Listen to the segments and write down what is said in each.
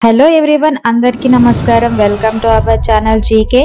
Hello everyone, అందరికీ నమస్కారం. Welcome to our channel GK.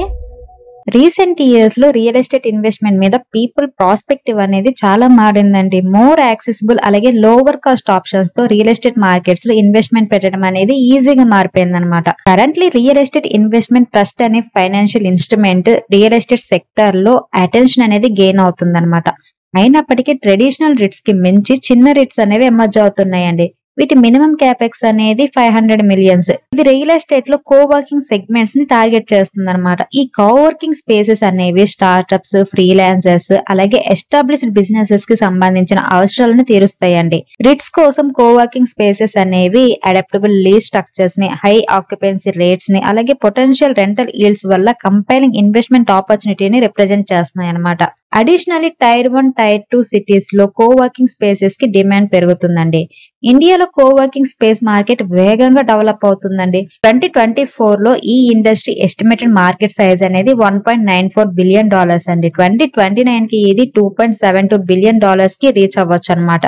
Recent years లో రియల్ ఎస్టేట్ ఇన్వెస్ట్మెంట్ మీద పీపుల్ ప్రాస్పెక్టివ్ అనేది చాలా మారిందండి. మోర్ యాక్సెసిబుల్ అలాగే లోవర్ కాస్ట్ ఆప్షన్స్ తో రియల్ ఎస్టేట్ మార్కెట్స్ లో ఇన్వెస్ట్మెంట్ పెట్టడం అనేది ఈజీగా మారిపోయింది అనమాట. Currently real estate investment trust అనే financial instrument real estate sector లో అటెన్షన్ అనేది గెయిన్ అవుతుంది అనమాట. అయినప్పటికీ ట్రెడిషనల్ రిట్స్ కి మించి చిన్న రిట్స్ అనేవి ఎమర్జ్ అవుతున్నాయండి. వీటి మినిమం క్యాపెక్స్ అనేది 500 మిలియన్స్. ఇది రియల్ ఎస్టేట్ లో కోవర్కింగ్ సెగ్మెంట్స్ ని టార్గెట్ చేస్తుంది అనమాట. ఈ కోవర్కింగ్ స్పేసెస్ అనేవి స్టార్ట్అప్స్, ఫ్రీలాన్సర్స్ అలాగే ఎస్టాబ్లిష్డ్ బిజినెసెస్ కి సంబంధించిన అవసరాలను తీరుస్తాయండి. రిట్స్ కోసం కోవర్కింగ్ స్పేసెస్ అనేవి అడాప్టబుల్ లీజ్ స్ట్రక్చర్స్ ని, హై ఆక్యుపెన్సీ రేట్స్ ని అలాగే పొటెన్షియల్ రెంటల్ ఈల్డ్స్ వల్ల కంపైలింగ్ ఇన్వెస్ట్మెంట్ ఆపర్చునిటీని రిప్రజెంట్ చేస్తున్నాయి అనమాట. అడిషనల్లీ టైర్ 1, టైర్ 2 సిటీస్ లో కోవర్కింగ్ స్పేసెస్ కి డిమాండ్ పెరుగుతుందండి. ఇండియాలో కోవర్కింగ్ స్పేస్ మార్కెట్ వేగంగా డెవలప్ అవుతుందండి. 2024 లో ఈ ఇండస్ట్రీ ఎస్టిమేటెడ్ మార్కెట్ సైజ్ అనేది $1.94 బిలియన్ అండి. 2029 కి ఇది $2.72 బిలియన్ కి రీచ్ అవ్వచ్చు అనమాట.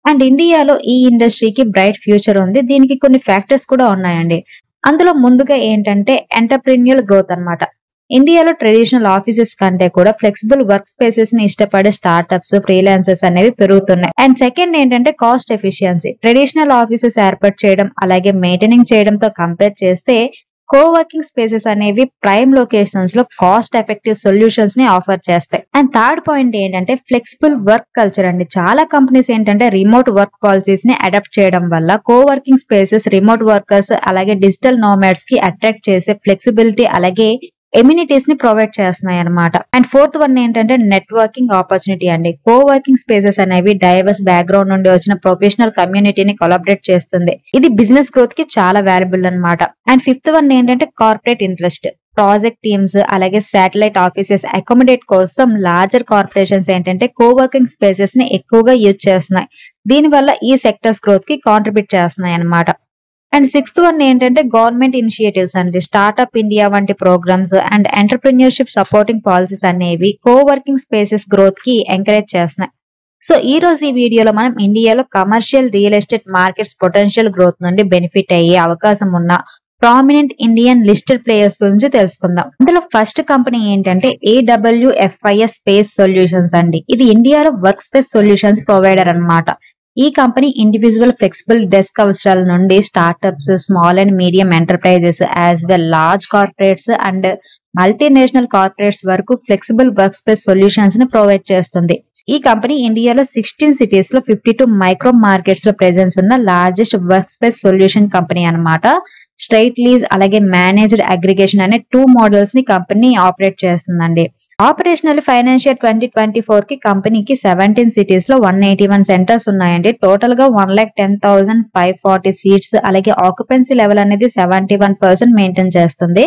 అండ్ ఇండియాలో ఈ ఇండస్ట్రీకి బ్రైట్ ఫ్యూచర్ ఉంది. దీనికి కొన్ని ఫ్యాక్టర్స్ కూడా ఉన్నాయండి. అందులో ముందుగా ఏంటంటే ఎంటర్ప్రెన్యూరియల్ గ్రోత్ అన్నమాట. ఇండియాలో ట్రెడిషనల్ ఆఫీసెస్ కంటే కూడా ఫ్లెక్సిబుల్ వర్క్ స్పేసెస్ ని ఇష్టపడే స్టార్ట్అప్స్, ఫ్రీలాన్సర్స్ అనేవి పెరుగుతున్నాయి. అండ్ సెకండ్ ఏంటంటే కాస్ట్ ఎఫిషియన్సీ. ట్రెడిషనల్ ఆఫీసెస్ ఏర్పాటు చేయడం అలాగే మెయింటైనింగ్ చేయడంతో కంపేర్ చేస్తే కోవర్కింగ్ స్పేసెస్ అనేవి ప్రైమ్ లొకేషన్స్ లో కాస్ట్ ఎఫెక్టివ్ సొల్యూషన్స్ ని ఆఫర్ చేస్తాయి. అండ్ థర్డ్ పాయింట్ ఏంటంటే ఫ్లెక్సిబుల్ వర్క్ కల్చర్ అండి. చాలా కంపెనీస్ ఏంటంటే రిమోట్ వర్క్ పాలసీస్ ని అడాప్ట్ చేయడం వల్ల కోవర్కింగ్ స్పేసెస్ రిమోట్ వర్కర్స్ అలాగే డిజిటల్ నోమాడ్స్ కి అట్రాక్ట్ చేసే ఫ్లెక్సిబిలిటీ అలాగే ఎమ్యూనిటీస్ ని ప్రొవైడ్ చేస్తున్నాయి అనమాట. అండ్ ఫోర్త్ వన్ ఏంటంటే నెట్వర్కింగ్ ఆపర్చునిటీ అండి. కోవర్కింగ్ స్పేసెస్ అనేవి డైవర్స్ బ్యాక్గ్రౌండ్ నుండి వచ్చిన ప్రొఫెషనల్ కమ్యూనిటీని కొలాబరేట్ చేస్తుంది. ఇది బిజినెస్ గ్రోత్ కి చాలా వాల్యుబుల్ అనమాట. అండ్ ఫిఫ్త్ వన్ ఏంటంటే కార్పొరేట్ ఇంట్రెస్ట్. ప్రాజెక్ట్ టీమ్స్ అలాగే శాటిలైట్ ఆఫీసెస్ అకామిడేట్ కోసం లార్జర్ కార్పొరేషన్స్ ఏంటంటే కోవర్కింగ్ స్పేసెస్ ని ఎక్కువగా యూజ్ చేస్తున్నాయి. దీనివల్ల ఈ సెక్టర్స్ గ్రోత్ కి కాంట్రిబ్యూట్ చేస్తున్నాయి అనమాట. అండ్ సిక్స్త్ వన్ ఏంటంటే గవర్నమెంట్ ఇనిషియేటివ్స్ అండి. స్టార్ట్అప్ ఇండియా వంటి programs and entrepreneurship supporting policies అనేవి కోవర్కింగ్ స్పేసెస్ గ్రోత్ కి ఎంకరేజ్ చేస్తున్నాయి. సో ఈ రోజు ఈ వీడియోలో మనం ఇండియాలో commercial real estate markets potential growth నుండి బెనిఫిట్ అయ్యే అవకాశం ఉన్న ప్రామినెంట్ ఇండియన్ లిస్టెడ్ ప్లేయర్స్ గురించి తెలుసుకుందాం. అందులో ఫస్ట్ కంపెనీ ఏంటంటే AWFIS స్పేస్ సొల్యూషన్స్ అండి. ఇది ఇండియాలో వర్క్ స్పేస్ సొల్యూషన్స్ ప్రొవైడర్ అన్నమాట. ఈ కంపెనీ ఇండివిజువల్ ఫ్లెక్సిబుల్ డెస్క్ అవసరాల నుండి startups, small and medium enterprises as well large corporates and multinational corporates వరకు ఫ్లెక్సిబుల్ వర్క్ స్పేస్ సొల్యూషన్స్ ని ప్రొవైడ్ చేస్తుంది. ఈ కంపెనీ ఇండియాలో 16 సిటీస్ లో 52 మైక్రో మార్కెట్స్ లో ప్రెజెన్స్ ఉన్న largest work space solution company అన్నమాట. స్ట్రైట్ లీజ్ అలాగే మేనేజ్డ్ అగ్రిగేషన్ అనే 2 మోడల్స్ ని కంపెనీ ఆపరేట్ చేస్తుందండి. ఆపరేషనల్ ఫైనాన్షియల్ 2024 కి కంపెనీకి 17 సిటీస్ లో 181 సెంటర్స్ ఉన్నాయండి. టోటల్ గా 1,10,540 సీట్స్ అలాగే ఆక్యుపెన్సీ లెవెల్ అనేది 71% మెయింటైన్ చేస్తుంది.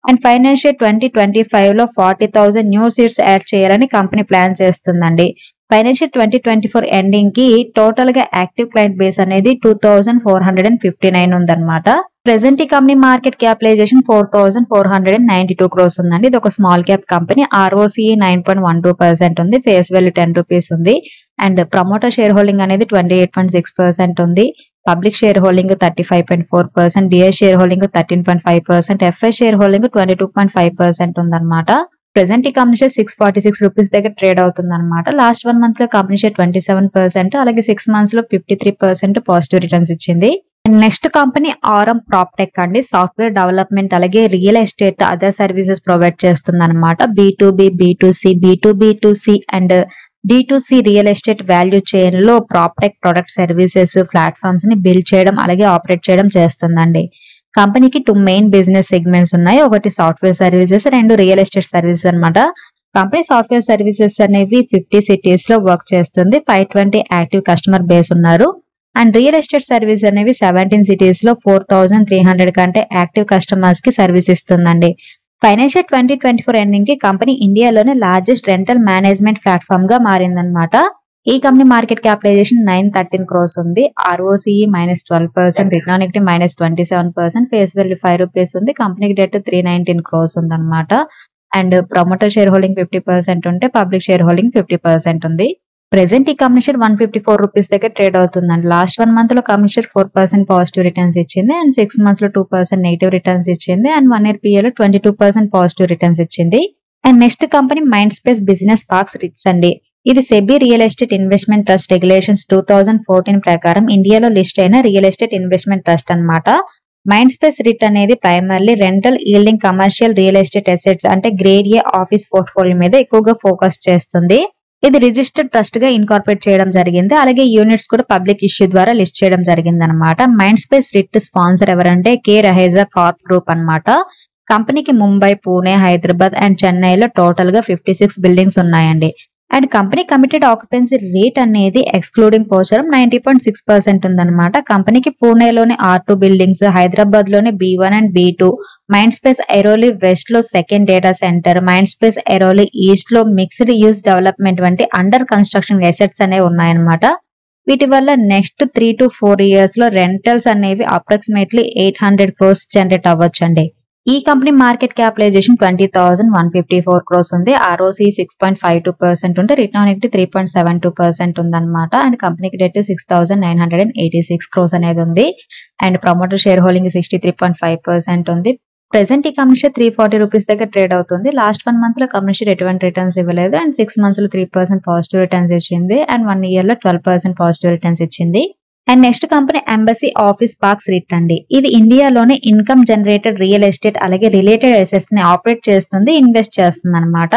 అండ్ ఫైనాన్షియల్ 2025 లో 40,000 న్యూ సీట్స్ యాడ్ చేయాలని కంపెనీ ప్లాన్ చేస్తుందండి. ఫైనాన్షియల్ 2024 ఎండింగ్ కి టోటల్ గా యాక్టివ్ క్లయింట్ బేస్ అనేది 2,459 ఉందన్నమాట. ప్రెసెంట్ ఈ కంపెనీ మార్కెట్ క్యాపిటలైజేషన్ 4,492 crores ఉందండి. ఇది ఒక స్మాల్ క్యాప్ కంపెనీ. ROCE 9.12% ఉంది. ఫేస్ వాల్యూ 10 రూపీస్ ఉంది. అండ్ ప్రమోటర్ షేర్ హోల్డింగ్ అనేది 28.6% ఉంది. Public share holding 35.4%, DI share holding 13.5%, FI share holding 22.5% ఉందన్నమాట. ప్రెసెంట్ ఈ కంపెనీ షేర్ 646 రూపీస్ దగ్గర ట్రేడ్ అవుతుంది అనమాట. లాస్ట్ 1 month లో కంపెనీ షేర్ 27%, అలాగే 6 months లో 53% పాజిటివ్ రిటర్న్స్ ఇచ్చింది. నెక్స్ట్ కంపెనీ ఆరం ప్రాప్టెక్ అండి. సాఫ్ట్వేర్ డెవలప్మెంట్ అలాగే real estate other services provide చేస్తుంది అనమాట. B2B, B2C, B2B2C and D2C real estate value chain లో ప్రాప్టెక్ ప్రొడక్ట్ సర్వీసెస్ ప్లాట్ఫామ్స్ ని బిల్డ్ చేయడం అలాగే ఆపరేట్ చేయడం చేస్తుందండి. కంపెనీకి 2 మెయిన్ బిజినెస్ సెగ్మెంట్స్ ఉన్నాయి. ఒకటి software services, 2 real estate services అనమాట. కంపెనీ సాఫ్ట్వేర్ సర్వీసెస్ అనేవి 50 సిటీస్ లో వర్క్ చేస్తుంది. 520 యాక్టివ్ కస్టమర్ బేస్ ఉన్నారు. అండ్ రియల్ ఎస్టేట్ సర్వీస్ అనేవి 17 సిటీస్ లో 4,300 కంటే యాక్టివ్ కస్టమర్స్ కి సర్వీస్ ఇస్తుందండి. ఫైనాన్షియల్ 2024 ఎండింగ్ కి కంపెనీ ఇండియాలోనే లార్జెస్ట్ రెంటల్ మేనేజ్మెంట్ ప్లాట్ఫామ్ గా మారిందన్నమాట. ఈ కంపెనీ మార్కెట్ క్యాపిటలైజేషన్ 913 crores ఉంది. ROCE -12%, return on equity -27%, face value 5 rupees ఉంది. కంపెనీకి డెట్ 319 crores ఉందన్నమాట. అండ్ ప్రమోటర్ షేర్ హోల్డింగ్ 50% ఉంటే పబ్లిక్ షేర్ హోల్డింగ్ 50% ఉంది. ప్రెసెంట్ ఈ కంపెనీ షేర్ 154 రూపీస్ దగ్గర ట్రేడ్ అవుతుందండి. లాస్ట్ 1 మంత్ లో కంపెనీ షేర్ 4% పాజిటివ్ రిటర్న్స్ ఇచ్చింది అండ్ 6 మంత్స్ లో 2% నెగిటివ్ రిటర్న్స్ ఇచ్చింది అండ్ 1 ఇయర్ పీఏ లో 22% పాజిటివ్ రిటర్న్స్ ఇచ్చింది. And next company mind space business parks writs అండి. ఇది SEBI real estate investment trust regulations 2014 ప్రకారం ఇండియాలో లిస్ట్ అయిన రియల్ ఎస్టేట్ ఇన్వెస్ట్మెంట్ ట్రస్ట్ అన్నమాట. మైండ్ స్పేస్ రిట్ అనేది primarily rental yielding commercial real estate assets అంటే grade A office portfolio మీద ఎక్కువగా ఫోకస్ చేస్తుంది. ఇది రిజిస్టర్డ్ ట్రస్ట్ గా ఇన్కార్పొరేట్ చేయడం జరిగింది. అలాగే యూనిట్స్ కూడా పబ్లిక్ ఇష్యూ ద్వారా లిస్ట్ చేయడం జరిగింది అనమాట. మైండ్ స్పేస్ రిట్ స్పాన్సర్ ఎవరంటే కే రహేజా కార్ప్ గ్రూప్ అన్నమాట. కంపెనీకి ముంబై, పూణే, హైదరాబాద్ అండ్ చెన్నైలో టోటల్ గా 56 బిల్డింగ్స్ ఉన్నాయండి. And company committed occupancy rate అనేది ఎక్స్క్లూడింగ్ పోచారం 90.6% ఉందన్నమాట. కంపెనీకి పూణేలోని R2 బిల్డింగ్స్, హైదరాబాద్ లోని B1 and B2, Mindspace Airoli West లో second data centre, Mindspace Airoli East లో మిక్స్డ్ యూజ్ డెవలప్మెంట్ వంటి అండర్ కన్స్ట్రక్షన్ అసెట్స్ అనేవి ఉన్నాయన్నమాట. వీటి వల్ల నెక్స్ట్ 3 to 4 years లో రెంటల్స్ అనేవి అప్రాక్సిమేట్లీ 800 crores జనరేట్ అవ్వచ్చండి. ఈ కంపెనీ మార్కెట్ క్యాపిటలైజేషన్ 20,154 crores ఉంది. ROCE 6.52% ఉంటే రిటర్న్ ఆన్ ఈక్విటీ 3.72% ఉందన్నమాట. అండ్ కంపెనీకి డెట్ 6,986 crores అనేది ఉంది. అండ్ ప్రమోటర్ షేర్ హోల్డింగ్ 63.5% ఉంది. ప్రెసెంట్ ఈ కంపెనీ షేర్ 340 రూపీస్ దగ్గర ట్రేడ్ అవుతుంది. లాస్ట్ 1 మంత్ లో కంపెనీ షేర్ ఎటువంటి రిటర్న్స్ ఇవ్వలేదు అండ్ 6 మంత్స్ లో 3% పాజిటివ్ రిటర్న్స్ ఇచ్చింది అండ్ 1 ఇయర్ లో 12% పాజిటివ్ రిటర్న్స్ ఇచ్చింది. And next company embassy office parks writ అండి. ఇది ఇండియాలోనే ఇన్కమ్ జనరేటెడ్ రియల్ ఎస్టేట్ అలాగే రిలేటెడ్ అసెట్స్ ని ఆపరేట్ చేస్తుంది, ఇన్వెస్ట్ చేస్తుంది అనమాట.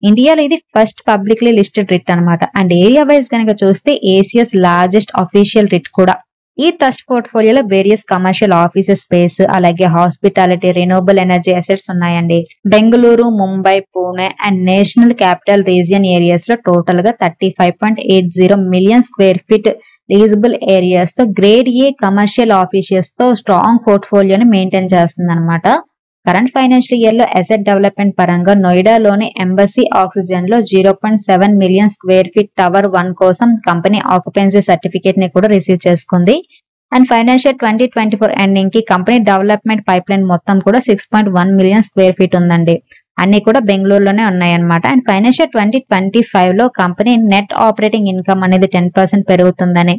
ఇండియాలో ఇది ఫస్ట్ పబ్లిక్లీ లిస్టెడ్ రిట్ అనమాట. అండ్ ఏరియా వైజ్ కనుక చూస్తే ఏసియాస్ లార్జెస్ట్ అఫీషియల్ రిట్ కూడా. ఈ ట్రస్ట్ పోర్ట్ఫోలియోలో వేరియస్ కమర్షియల్ ఆఫీసెస్ స్పేస్ అలాగే హాస్పిటాలిటీ, రెన్యూవబుల్ ఎనర్జీ అసెట్స్ ఉన్నాయండి. Bengaluru, Mumbai, Pune and National Capital Region areas లో టోటల్ గా 35.80 million square feet leasable areas తో గ్రేడ్ ఏ కమర్షియల్ ఆఫీసెస్ తో స్ట్రాంగ్ పోర్ట్ఫోలియోని మెయింటైన్ చేస్తుంది అనమాట. కరెంట్ ఫైనాన్షియల్ ఇయర్ లో అసెట్ డెవలప్మెంట్ పరంగా నోయిడాలోని ఎంబసీ ఆక్సిజన్ లో 0.7 మిలియన్ స్క్వేర్ ఫీట్ టవర్ 1 కోసం కంపెనీ ఆక్యుపెన్సీ సర్టిఫికేట్ ని కూడా రిసీవ్ చేసుకుంది. అండ్ ఫైనాన్షియల్ 2024 ఎండింగ్ కి కంపెనీ డెవలప్మెంట్ పైప్ లైన్ మొత్తం కూడా 6.1 మిలియన్ స్క్వేర్ ఫీట్ ఉందండి. అన్ని కూడా బెంగళూరులోనే ఉన్నాయన్నమాట. అండ్ ఫైనాన్షియల్ 2025 లో కంపెనీ నెట్ ఆపరేటింగ్ ఇన్కమ్ అనేది 10% పెరుగుతుందని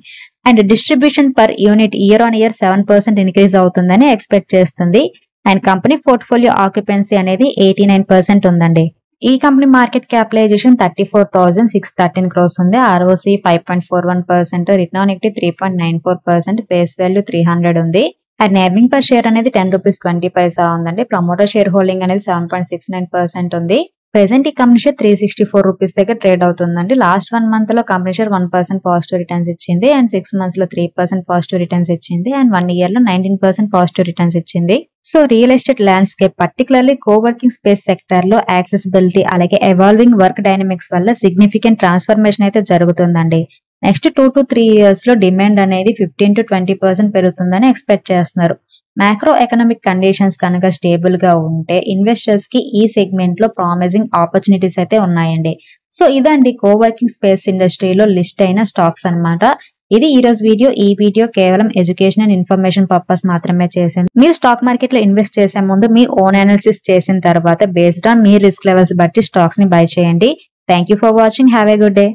and distribution per unit year on year 7% increase అవుతుందని ఎక్స్పెక్ట్ చేస్తుంది. అండ్ కంపెనీ పోర్ట్ఫోలియో ఆక్యుపెన్సీ అనేది 89% ఉందండి. ఈ కంపెనీ మార్కెట్ క్యాపిటలైజేషన్ 34,613 crores ఉంది. ROCE 5.41%, return on equity 3.94%, face value 300 ఉంది. అండ్ ఎర్నింగ్ పర్ షేర్ అనేది 10 రూపీస్ 20 పైసా ఉందండి. ప్రమోటర్ షేర్ హోల్డింగ్ అనేది 7.69% ఉంది. ప్రెసెంట్ ఈ కంపెనీ షేర్ 364 రూపీస్ దగ్గర ట్రేడ్ అవుతుందండి. లాస్ట్ 1 మంత్ లో కంపెనీ షేర్ 1% పాజిటివ్ రిటర్న్స్ ఇచ్చింది అండ్ 6 మంత్స్ లో 3% పాజిటివ్ రిటర్న్స్ ఇచ్చింది అండ్ 1 ఇయర్ లో 19% పాజిటివ్ రిటర్న్స్ ఇచ్చింది. So real estate landscape particularly coworking space sector లో యాక్సెసిబిలిటీ అలాగే ఎవాల్వింగ్ వర్క్ డైనమిక్స్ వల్ల సిగ్నిఫికెంట్ ట్రాన్స్ఫర్మేషన్ అయితే జరుగుతుందండి. నెక్స్ట్ 2 to 3 years లో డిమాండ్ అనేది 15 to 20% పెరుగుతుందని ఎక్స్పెక్ట్ చేస్తున్నారు. మ్యాక్రో ఎకనామిక్ కండిషన్స్ కనుక స్టేబుల్ గా ఉంటే ఇన్వెస్టర్స్ కి ఈ సెగ్మెంట్ లో ప్రామిసింగ్ ఆపర్చునిటీస్ అయితే ఉన్నాయండి. సో ఇదండి కోవర్కింగ్ స్పేస్ ఇండస్ట్రీలో లిస్ట్ అయిన స్టాక్స్ అన్నమాట. ఇది ఈ రోజు వీడియో. ఈ వీడియో కేవలం ఎడ్యుకేషన్ అండ్ ఇన్ఫర్మేషన్ పర్పస్ మాత్రమే చేసింది. మీరు స్టాక్ మార్కెట్ లో ఇన్వెస్ట్ చేసే ముందు మీ ఓన్ అనాలిసిస్ చేసిన తర్వాత based on me risk levels బట్టి స్టాక్స్ ని బై చేయండి. Thank you for watching. Have a good day.